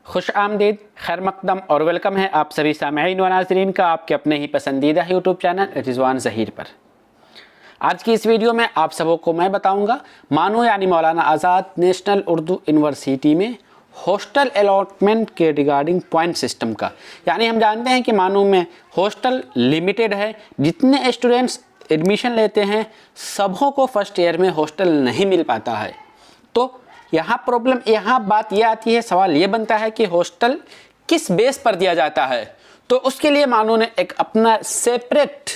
खुश आमदीद, खैर मकदम और वेलकम है आप सभी सामईन व नाज़रीन का आपके अपने ही पसंदीदा यूट्यूब चैनल रिजवान ज़हीर पर। आज की इस वीडियो में आप सबों को मैं बताऊंगा मानो यानी मौलाना आज़ाद नेशनल उर्दू यूनिवर्सिटी में हॉस्टल अलॉटमेंट के रिगार्डिंग पॉइंट सिस्टम का। यानी हम जानते हैं कि मानो में हॉस्टल लिमिटेड है, जितने स्टूडेंट्स एडमिशन लेते हैं सबों को फर्स्ट ईयर में हॉस्टल नहीं मिल पाता है। तो यहाँ बात यह आती है, सवाल ये बनता है कि हॉस्टल किस बेस पर दिया जाता है। तो उसके लिए मानो ने एक अपना सेपरेट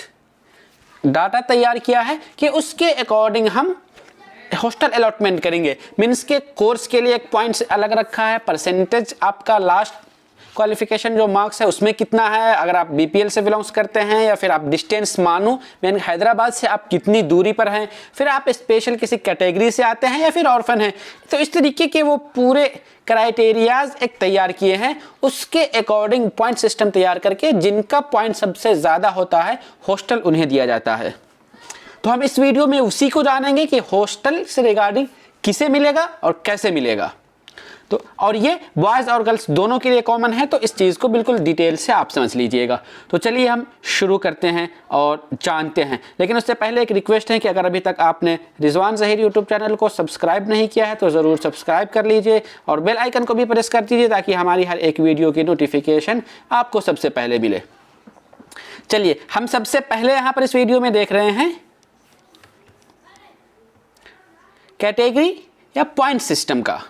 डाटा तैयार किया है कि उसके अकॉर्डिंग हम हॉस्टल अलॉटमेंट करेंगे। मीन्स के कोर्स के लिए एक पॉइंट्स अलग रखा है, परसेंटेज आपका लास्ट क्वालिफिकेशन जो मार्क्स है उसमें कितना है, अगर आप बीपीएल से बिलोंग्स करते हैं या फिर आप डिस्टेंस मानो यानी हैदराबाद से आप कितनी दूरी पर हैं, फिर आप स्पेशल किसी कैटेगरी से आते हैं या फिर ऑर्फन हैं। तो इस तरीके के वो पूरे क्राइटेरियाज एक तैयार किए हैं, उसके अकॉर्डिंग पॉइंट सिस्टम तैयार करके जिनका पॉइंट सबसे ज़्यादा होता है हॉस्टल उन्हें दिया जाता है। तो हम इस वीडियो में उसी को जानेंगे कि हॉस्टल से रिगार्डिंग किसे मिलेगा और कैसे मिलेगा। तो और ये बॉयज़ और गर्ल्स दोनों के लिए कॉमन है, तो इस चीज़ को बिल्कुल डिटेल से आप समझ लीजिएगा। तो चलिए हम शुरू करते हैं और जानते हैं। लेकिन उससे पहले एक रिक्वेस्ट है कि अगर अभी तक आपने रिजवान ज़हीर यूट्यूब चैनल को सब्सक्राइब नहीं किया है तो ज़रूर सब्सक्राइब कर लीजिए और बेल आइकन को भी प्रेस कर दीजिए ताकि हमारी हर एक वीडियो की नोटिफिकेशन आपको सबसे पहले मिले। चलिए हम सबसे पहले यहाँ पर इस वीडियो में देख रहे हैं कैटेगरी या पॉइंट सिस्टम का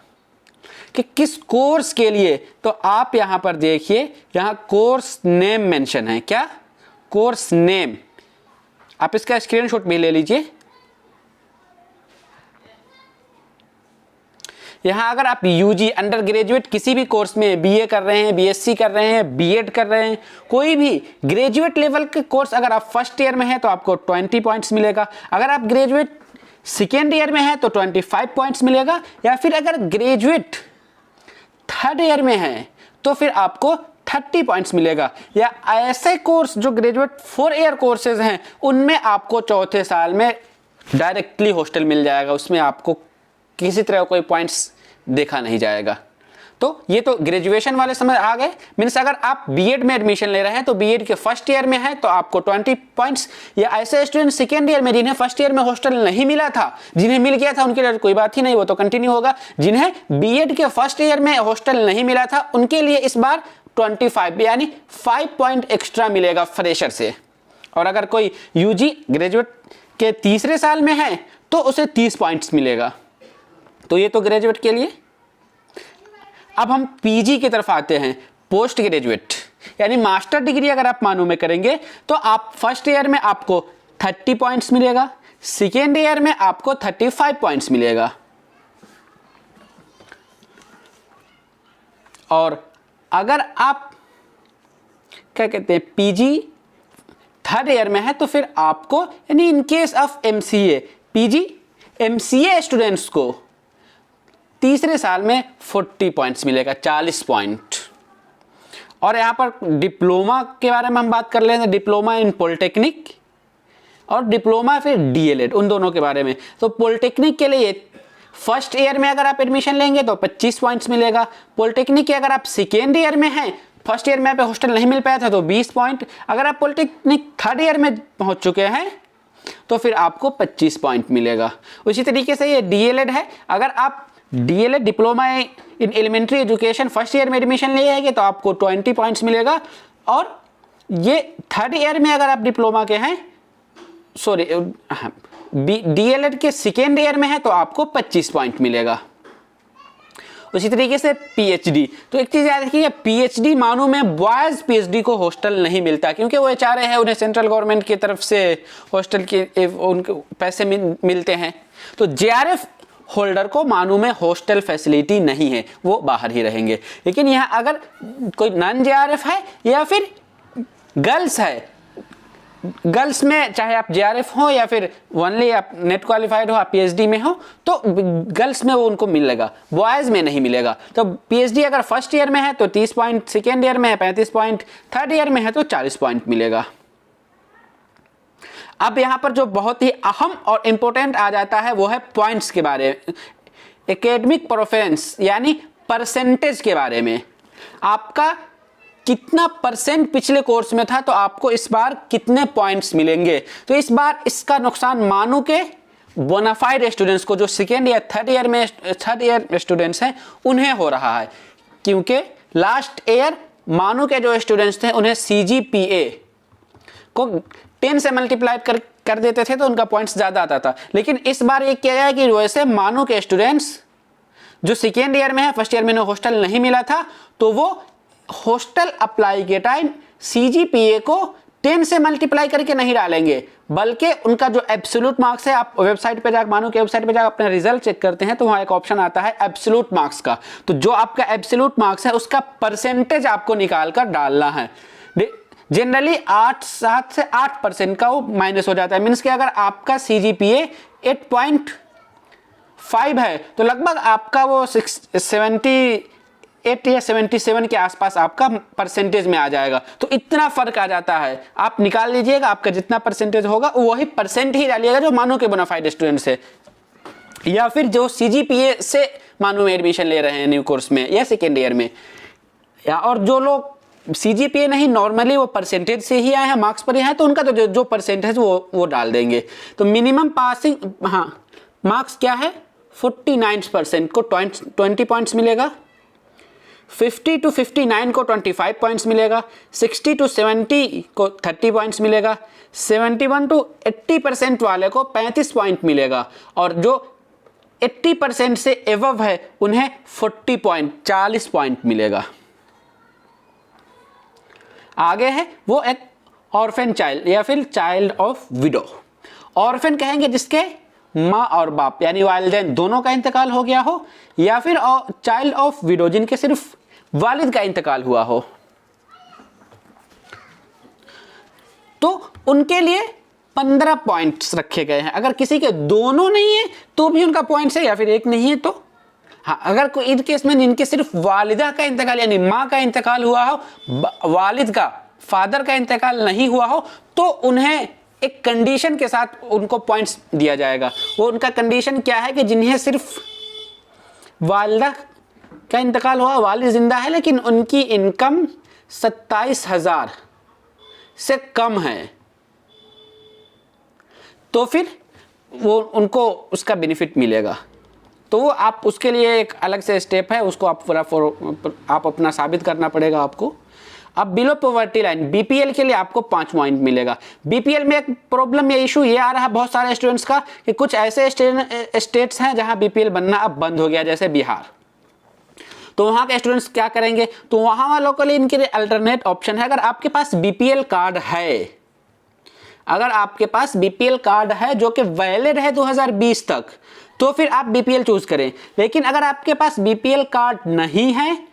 कि किस कोर्स के लिए। तो आप यहां पर देखिए, यहां कोर्स नेम मेंशन है। क्या? Course name. आप इसका स्क्रीनशॉट भी ले लीजिए। यहां अगर आप यूजी अंडर ग्रेजुएट किसी भी कोर्स में बीए कर रहे हैं, बीएससी कर रहे हैं, बीएड कर रहे हैं, कोई भी ग्रेजुएट लेवल के कोर्स अगर आप फर्स्ट ईयर में है तो आपको 20 पॉइंट्स मिलेगा। अगर आप ग्रेजुएट सेकेंड ईयर में है तो 25 पॉइंट्स मिलेगा, या फिर अगर ग्रेजुएट थर्ड ईयर में है तो फिर आपको 30 पॉइंट्स मिलेगा। या ऐसे कोर्स जो ग्रेजुएट 4 ईयर कोर्सेज हैं उनमें आपको चौथे साल में डायरेक्टली हॉस्टल मिल जाएगा, उसमें आपको किसी तरह कोई पॉइंट्स देखा नहीं जाएगा। तो ये तो ग्रेजुएशन वाले समझ आ गए। मीन्स अगर आप बीएड में एडमिशन ले रहे हैं तो बीएड के फर्स्ट ईयर में है तो आपको 20 पॉइंट्स। या ऐसे स्टूडेंट सेकेंड ईयर में जिन्हें फर्स्ट ईयर में हॉस्टल नहीं मिला था, जिन्हें मिल गया था उनके लिए कोई बात ही नहीं, वो तो कंटिन्यू होगा। जिन्हें बीएड के फर्स्ट ईयर में हॉस्टल नहीं मिला था उनके लिए इस बार 25 यानी 5 पॉइंट एक्स्ट्रा मिलेगा फ्रेशर से। और अगर कोई यूजी ग्रेजुएट के तीसरे साल में है तो उसे 30 पॉइंट्स मिलेगा। तो ये तो ग्रेजुएट के लिए। अब हम पीजी की तरफ आते हैं, पोस्ट ग्रेजुएट यानी मास्टर डिग्री अगर आप मानो में करेंगे तो आप फर्स्ट ईयर में आपको 30 पॉइंट्स मिलेगा, सेकेंड ईयर में आपको 35 पॉइंट्स मिलेगा। और अगर आप क्या कहते हैं पीजी थर्ड ईयर में है तो फिर आपको यानी in case of MCA, PG MCA students को तीसरे साल में 40 पॉइंट्स मिलेगा, 40 पॉइंट। और यहाँ पर डिप्लोमा के बारे में हम बात कर लेते हैं, डिप्लोमा इन पॉलिटेक्निक और डिप्लोमा फिर डीएलएड, उन दोनों के बारे में। तो पॉलिटेक्निक के लिए फर्स्ट ईयर में अगर आप एडमिशन लेंगे तो 25 पॉइंट्स मिलेगा। पॉलिटेक्निक के अगर आप सेकेंड ईयर में हैं, फर्स्ट ईयर में आप हॉस्टल नहीं मिल पाया था तो 20 पॉइंट। अगर आप पॉलिटेक्निक थर्ड ईयर में पहुँच चुके हैं तो फिर आपको 25 पॉइंट मिलेगा। उसी तरीके से ये डीएलएड है, अगर आप DElEd diploma in elementary education first year में एडमिशन ले आएंगे तो आपको 20 पॉइंट्स मिलेगा। और ये थर्ड ईयर में अगर आप डिप्लोमा के हैं, सॉरी डीएलएड के सेकेंड ईयर में है तो आपको 25 पॉइंट मिलेगा। उसी तरीके से पीएचडी। तो एक चीज़ याद रखिए, पीएचडी मानो में बॉयज़ पीएचडी को हॉस्टल नहीं मिलता क्योंकि वो एचआरए है, उन्हें सेंट्रल गवर्नमेंट की तरफ से हॉस्टल के उनके पैसे मिलते हैं। तो जेआरएफ होल्डर को मानो में हॉस्टल फैसिलिटी नहीं है, वो बाहर ही रहेंगे। लेकिन यहाँ अगर कोई नॉन जेआरएफ है या फिर गर्ल्स है, गर्ल्स में चाहे आप जेआरएफ हो या फिर ओनली आप नेट क्वालिफाइड हो, आप पीएचडी में हो, तो गर्ल्स में वो उनको मिलेगा, बॉयज़ में नहीं मिलेगा। तो पीएचडी अगर फर्स्ट ईयर में है तो 30 पॉइंट, सेकेंड ईयर में है 35 पॉइंट, थर्ड ईयर में है तो 40 पॉइंट मिलेगा। अब यहाँ पर जो बहुत ही अहम और इम्पोर्टेंट आ जाता है वो है पॉइंट्स के बारे में, एकेडमिक प्रेफरेंस यानी परसेंटेज के बारे में। आपका कितना परसेंट पिछले कोर्स में था, तो आपको इस बार कितने पॉइंट्स मिलेंगे। तो इस बार इसका नुकसान मानो के बोनाफाइड स्टूडेंट्स को, जो सेकेंड या थर्ड ईयर स्टूडेंट्स हैं, उन्हें हो रहा है, क्योंकि लास्ट ईयर मानो के जो स्टूडेंट्स थे उन्हें CGPA को 10 से मल्टीप्लाई कर देते थे तो उनका पॉइंट्स ज़्यादा आता था। लेकिन इस बार ये किया गया कि वैसे मानो के स्टूडेंट्स जो सेकेंड ईयर में है, फर्स्ट ईयर में उन्हें हॉस्टल नहीं मिला था, तो वो हॉस्टल अप्लाई के टाइम CGPA को 10 से मल्टीप्लाई करके नहीं डालेंगे, बल्कि उनका जो एब्सोल्यूट मार्क्स है, आप वेबसाइट पे जाकर, मानो के वेबसाइट पे जाकर अपना रिजल्ट चेक करते हैं तो वहाँ एक ऑप्शन आता है एब्सोल्यूट मार्क्स का। तो जो आपका एब्सोल्यूट मार्क्स है उसका परसेंटेज आपको निकाल कर डालना है। जनरली 7 से 8% का वो माइनस हो जाता है। मीन्स कि अगर आपका CGPA 8.5 है तो लगभग आपका वो 78 या 77 के आसपास आपका परसेंटेज में आ जाएगा। तो इतना फर्क आ जाता है। आप निकाल लीजिएगा, आपका जितना परसेंटेज होगा वही परसेंट ही डालिएगा जो मानो के बोनाफाइड स्टूडेंट्स है, या फिर जो CGPA से मानो में एडमिशन ले रहे हैं न्यू कोर्स में या सेकेंड ईयर में, या और जो लोग CGPA नहीं, नॉर्मली वो परसेंटेज से ही आए हैं, मार्क्स पर ही आए, तो उनका तो जो परसेंटेज वो डाल देंगे। तो मिनिमम पासिंग, हाँ, मार्क्स क्या है, 49% को 20 पॉइंट्स मिलेगा, 50 to 59 को 25 पॉइंट्स मिलेगा, 60 to 70 को 30 पॉइंट्स मिलेगा, 71 to 80% वाले को 35 पॉइंट मिलेगा, और जो 80% से एवव है उन्हें 40 पॉइंट मिलेगा। आगे है वो एक ऑर्फन चाइल्ड या फिर चाइल्ड ऑफ विडो। ऑर्फन कहेंगे जिसके माँ और बाप यानी वालिदैन दोनों का इंतकाल हो गया हो, या फिर चाइल्ड ऑफ विडो जिनके सिर्फ वालिद का इंतकाल हुआ हो, तो उनके लिए 15 पॉइंट्स रखे गए हैं। अगर किसी के दोनों नहीं है तो भी उनका पॉइंट्स है, या फिर एक नहीं है तो हाँ, अगर कोई इन केस में जिनके सिर्फ वालिदा का इंतकाल यानी माँ का इंतकाल हुआ हो, वालिद का, फादर का इंतकाल नहीं हुआ हो, तो उन्हें एक कंडीशन के साथ उनको पॉइंट्स दिया जाएगा। वो उनका कंडीशन क्या है कि जिन्हें सिर्फ वालिदा का इंतकाल हुआ, वालिद जिंदा है लेकिन उनकी इनकम 27,000 से कम है, तो फिर वो उनको उसका बेनिफिट मिलेगा। तो वो आप उसके लिए एक अलग से स्टेप है, उसको आप अपना साबित करना पड़ेगा आपको। अब बिलो पॉवर्टी लाइन BPL के लिए आपको 5 पॉइंट मिलेगा। BPL में एक प्रॉब्लम या इशू ये आ रहा है बहुत सारे स्टूडेंट्स का कि कुछ ऐसे स्टेट्स हैं जहां BPL बनना अब बंद हो गया, जैसे बिहार। तो वहाँ के स्टूडेंट्स क्या करेंगे, तो वहाँ वालों के लिए इनके लिए अल्टरनेट ऑप्शन है। अगर आपके पास BPL कार्ड है, अगर आपके पास BPL कार्ड है जो कि वैलिड है 2020 तक, तो फिर आप BPL चूज करें। लेकिन अगर आपके पास BPL कार्ड नहीं है,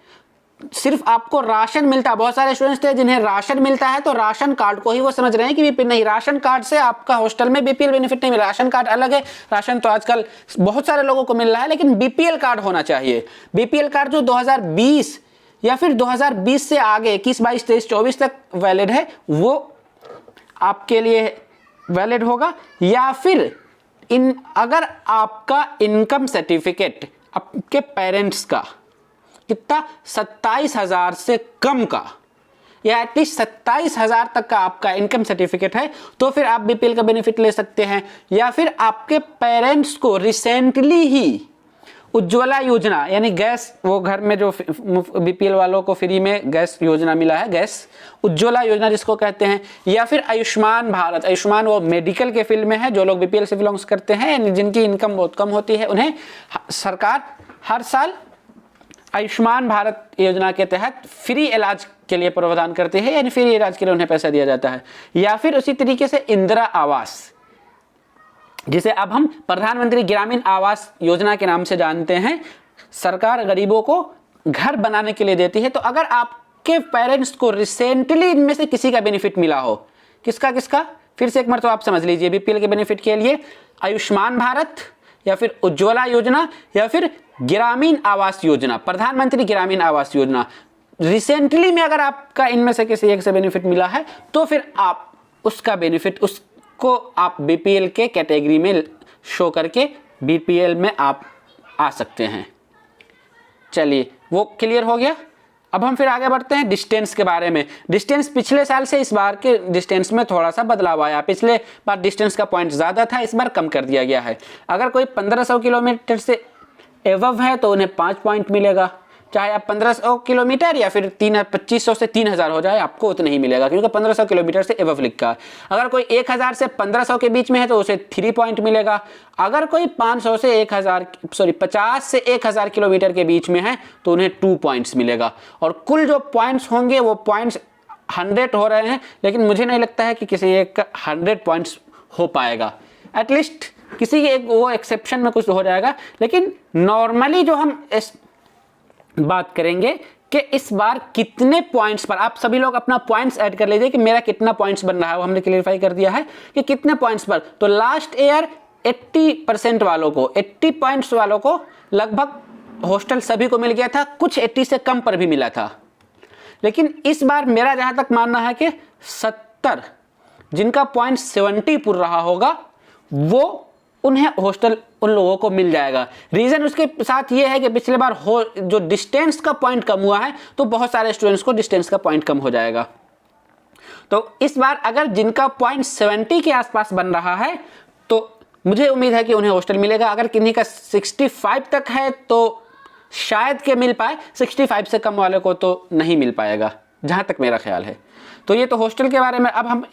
सिर्फ आपको राशन मिलता है, बहुत सारे स्टूडेंट्स थे जिन्हें राशन मिलता है, तो राशन कार्ड को ही वो समझ रहे हैं कि BPL नहीं, राशन कार्ड से आपका हॉस्टल में BPL बेनिफिट नहीं मिला। राशन कार्ड अलग है, राशन तो आजकल बहुत सारे लोगों को मिल रहा है, लेकिन BPL कार्ड होना चाहिए। BPL कार्ड जो 2020 या फिर 2020 से आगे 21, 22, 23, 24 तक वैलिड है, वो आपके लिए वैलिड होगा। या फिर अगर आपका इनकम सर्टिफिकेट आपके पेरेंट्स का कितना 27,000 से कम का, या एटलीस्ट 27,000 तक का आपका इनकम सर्टिफिकेट है, तो फिर आप BPL का बेनिफिट ले सकते हैं। या फिर आपके पेरेंट्स को रिसेंटली ही उज्ज्वला योजना यानी गैस, वो घर में जो BPL वालों को फ्री में गैस योजना मिला है, गैस उज्ज्वला योजना जिसको कहते हैं, या फिर आयुष्मान भारत। आयुष्मान वो मेडिकल के फील्ड में है, जो लोग BPL से बिलोंग्स करते हैं यानी जिनकी इनकम बहुत कम होती है, उन्हें सरकार हर साल आयुष्मान भारत योजना के तहत फ्री इलाज के लिए प्रावधान करते हैं, यानी फ्री इलाज के लिए उन्हें पैसा दिया जाता है। या फिर उसी तरीके से इंदिरा आवास, जिसे अब हम प्रधानमंत्री ग्रामीण आवास योजना के नाम से जानते हैं, सरकार गरीबों को घर बनाने के लिए देती है। तो अगर आपके पेरेंट्स को रिसेंटली इनमें से किसी का बेनिफिट मिला हो, किसका, फिर से एक बार तो आप समझ लीजिए, BPL के बेनिफिट के लिए आयुष्मान भारत या फिर उज्ज्वला योजना या फिर ग्रामीण आवास योजना, प्रधानमंत्री ग्रामीण आवास योजना, रिसेंटली में अगर आपका इनमें से किसी एक से बेनिफिट मिला है, तो फिर आप उसका बेनिफिट, उसको आप BPL के कैटेगरी में शो करके BPL में आप आ सकते हैं। चलिए, वो क्लियर हो गया। अब हम फिर आगे बढ़ते हैं डिस्टेंस के बारे में। डिस्टेंस पिछले साल से इस बार के डिस्टेंस में थोड़ा सा बदलाव आया। पिछले बार डिस्टेंस का पॉइंट ज़्यादा था, इस बार कम कर दिया गया है। अगर कोई 1500 किलोमीटर से एवव है तो उन्हें 5 पॉइंट मिलेगा, चाहे आप 1500 किलोमीटर या फिर 2500 से 3000 हो जाए, आपको उतना ही मिलेगा, क्योंकि 1500 किलोमीटर से एवव लिखा है। अगर कोई 1000 से 1500 के बीच में है तो उसे 3 पॉइंट मिलेगा। अगर कोई 500 से 50 से 1000 किलोमीटर के बीच में है तो उन्हें 2 पॉइंट्स मिलेगा। और कुल जो पॉइंट्स होंगे वो पॉइंट्स 100 हो रहे हैं, लेकिन मुझे नहीं लगता है कि किसी एक 100 पॉइंट्स हो पाएगा। एटलीस्ट किसी एक वो एक्सेप्शन में कुछ हो जाएगा, लेकिन नॉर्मली जो हम इस बात करेंगे कि इस बार कितने पॉइंट्स पर, आप सभी लोग अपना पॉइंट्स ऐड कर लीजिए कि मेरा कितना पॉइंट्स बन रहा है, वो हमने क्लियरफाई कर दिया है कि कितने पॉइंट्स पर। तो लास्ट ईयर 80% वालों को, 80 पॉइंट्स वालों को लगभग हॉस्टल सभी को मिल गया था, कुछ 80 से कम पर भी मिला था। लेकिन इस बार मेरा जहां तक मानना है कि 70 जिनका पॉइंट 70 पुर रहा होगा वो उन्हें हॉस्टल उन लोगों को मिल जाएगा। रीजन उसके साथ ये है कि पिछले बार जो डिस्टेंस का पॉइंट कम हुआ है तो बहुत सारे स्टूडेंट्स को डिस्टेंस का पॉइंट कम हो जाएगा। तो इस बार अगर जिनका पॉइंट 70 के आसपास बन रहा है तो मुझे उम्मीद है कि उन्हें हॉस्टल मिलेगा। अगर किन्हीं का 65 तक है तो शायद के मिल पाए, 65 से कम वाले को तो नहीं मिल पाएगा, जहां तक मेरा ख्याल है। तो ये तो हॉस्टल के बारे में। अब हम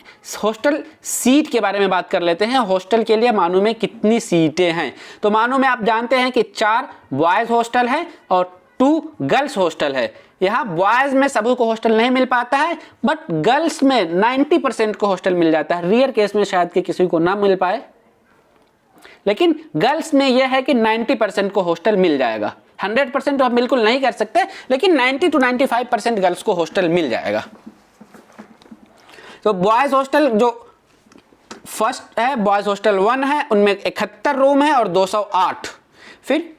हॉस्टल सीट के बारे में बात कर लेते हैं। हॉस्टल के लिए मानू में कितनी सीटें हैं? तो मानू में आप जानते हैं कि 4 बॉयज़ हॉस्टल है और 2 गर्ल्स हॉस्टल है। यहाँ बॉयज़ में सभी को हॉस्टल नहीं मिल पाता है, बट गर्ल्स में 90% को हॉस्टल मिल जाता है। रेयर केस में शायद कि किसी को ना मिल पाए, लेकिन गर्ल्स में यह है कि 90% को हॉस्टल मिल जाएगा। 100% तो आप बिल्कुल नहीं कर सकते, लेकिन 90 to 95% गर्ल्स को हॉस्टल मिल जाएगा। तो बॉयज़ हॉस्टल जो फर्स्ट है, बॉयज़ हॉस्टल 1 है, उनमें 71 रूम है और 208। फिर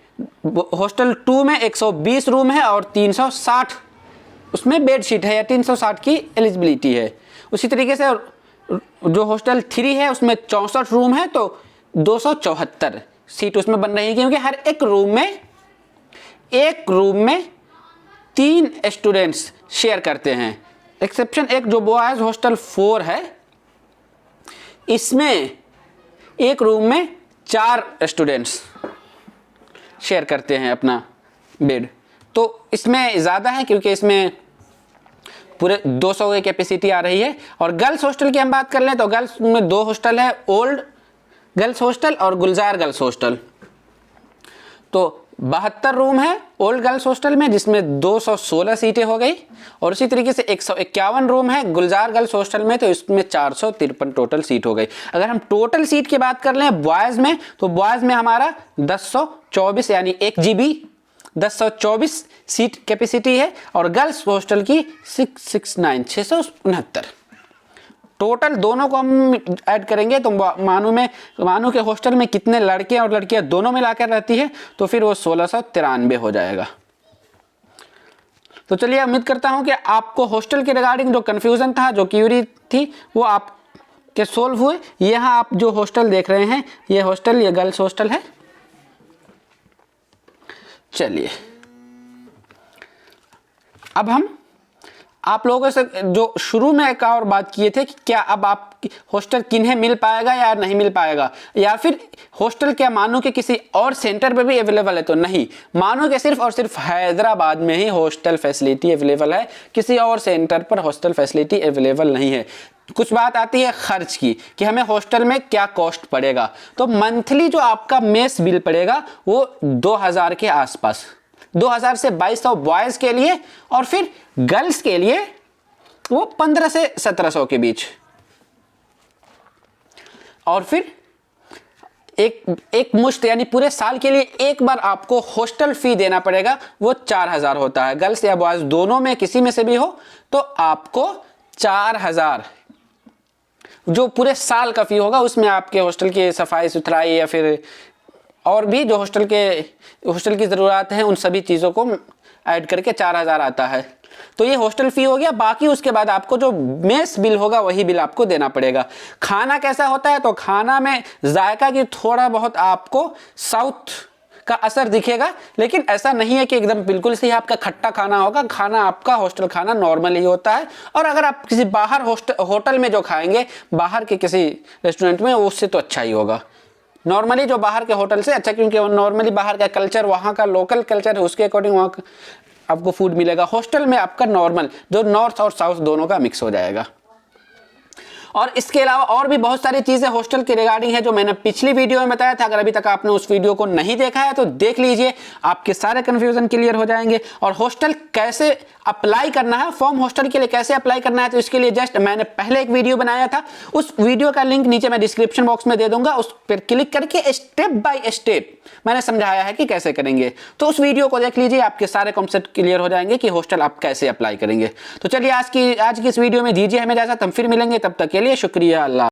हॉस्टल 2 में 120 रूम है और 360 उसमें बेडशीट है या 360 की एलिजिबिलिटी है। उसी तरीके से जो हॉस्टल 3 है उसमें 64 रूम है तो 274 सीट उसमें बन रही है, क्योंकि हर एक रूम में 3 स्टूडेंट्स शेयर करते हैं। एक्सेप्शन एक जो बॉयज़ हॉस्टल 4 है, इसमें एक रूम में 4 स्टूडेंट्स शेयर करते हैं अपना बेड। तो इसमें ज़्यादा है क्योंकि इसमें पूरे 200 की कैपेसिटी आ रही है। और गर्ल्स हॉस्टल की हम बात कर लें तो गर्ल्स में 2 हॉस्टल है, ओल्ड गर्ल्स हॉस्टल और गुलजार गर्ल्स हॉस्टल। तो 72 रूम है ओल्ड गर्ल्स हॉस्टल में, जिसमें 216 सीटें हो गई। और उसी तरीके से 151 रूम है गुलजार गर्ल्स हॉस्टल में, तो इसमें 453 टोटल सीट हो गई। अगर हम टोटल सीट की बात कर लें बॉयज़ में, तो बॉयज़ में हमारा 1024 यानी 1 GB 1024 सीट कैपेसिटी है और गर्ल्स हॉस्टल की 669 टोटल। दोनों को हम ऐड करेंगे तो मानू के हॉस्टल में कितने लड़के और लड़कियां दोनों मिलाकर रहती है तो फिर वो 1693 हो जाएगा। तो चलिए, उम्मीद करता हूं कि आपको हॉस्टल के रिगार्डिंग जो कंफ्यूजन था, जो क्यूरी थी, वो आपके सोल्व हुए। यहाँ आप जो हॉस्टल देख रहे हैं ये हॉस्टल, ये गर्ल्स हॉस्टल है। चलिए, अब हम आप लोगों से जो शुरू में एक और बात किए थे कि क्या अब आप हॉस्टल किन्हें मिल पाएगा या नहीं मिल पाएगा, या फिर हॉस्टल क्या मानो कि किसी और सेंटर पे भी अवेलेबल है? तो नहीं, मानो कि सिर्फ और सिर्फ हैदराबाद में ही हॉस्टल फैसिलिटी अवेलेबल है, किसी और सेंटर पर हॉस्टल फैसिलिटी अवेलेबल नहीं है। कुछ बात आती है खर्च की कि हमें हॉस्टल में क्या कॉस्ट पड़ेगा। तो मंथली जो आपका मेस बिल पड़ेगा वो 2000 के आसपास, 2000 से 2200 बॉयज़ के लिए, और फिर गर्ल्स के लिए वो 1500 से 1700 के बीच। और फिर एक मुश्त यानी पूरे साल के लिए एक बार आपको हॉस्टल फी देना पड़ेगा, वो 4000 होता है। गर्ल्स या बॉयज़ दोनों में किसी में से भी हो तो आपको 4000 जो पूरे साल का फी होगा, उसमें आपके हॉस्टल की सफाई सुथराई या फिर और भी जो हॉस्टल की ज़रूरत है उन सभी चीज़ों को ऐड करके 4000 आता है। तो ये हॉस्टल फ़ी हो गया। बाकी उसके बाद आपको जो मेस बिल होगा वही बिल आपको देना पड़ेगा। खाना कैसा होता है? तो खाना में जायका की थोड़ा बहुत आपको साउथ का असर दिखेगा, लेकिन ऐसा नहीं है कि एकदम बिल्कुल से ही आपका खट्टा खाना होगा। खाना आपका हॉस्टल खाना नॉर्मल ही होता है। और अगर आप किसी बाहर होटल में जो खाएंगे, बाहर के किसी रेस्टोरेंट में, उससे तो अच्छा ही होगा नॉर्मली जो बाहर के होटल से अच्छा, क्योंकि नॉर्मली बाहर का कल्चर, वहाँ का लोकल कल्चर है, उसके अकॉर्डिंग वहाँ आपको फूड मिलेगा। हॉस्टल में आपका नॉर्मल जो नॉर्थ और साउथ दोनों का मिक्स हो जाएगा। और इसके अलावा और भी बहुत सारी चीज़ें हॉस्टल के रिगार्डिंग है जो मैंने पिछली वीडियो में बताया था। अगर अभी तक आपने उस वीडियो को नहीं देखा है तो देख लीजिए, आपके सारे कन्फ्यूजन क्लियर हो जाएंगे। और हॉस्टल कैसे अप्लाई करना है, फॉर्म हॉस्टल के लिए कैसे अप्लाई करना है, तो इसके लिए जस्ट मैंने पहले एक वीडियो बनाया था, उस वीडियो का लिंक नीचे मैं डिस्क्रिप्शन बॉक्स में दे दूंगा। उस पर क्लिक करके स्टेप बाय स्टेप मैंने समझाया है कि कैसे करेंगे, तो उस वीडियो को देख लीजिए, आपके सारे कॉन्सेप्ट क्लियर हो जाएंगे कि हॉस्टल आप कैसे अप्लाई करेंगे। तो चलिए आज की इस वीडियो में दीजिए हमें इजाजत, हम फिर मिलेंगे, तब तक के लिए शुक्रिया, अल्लाह।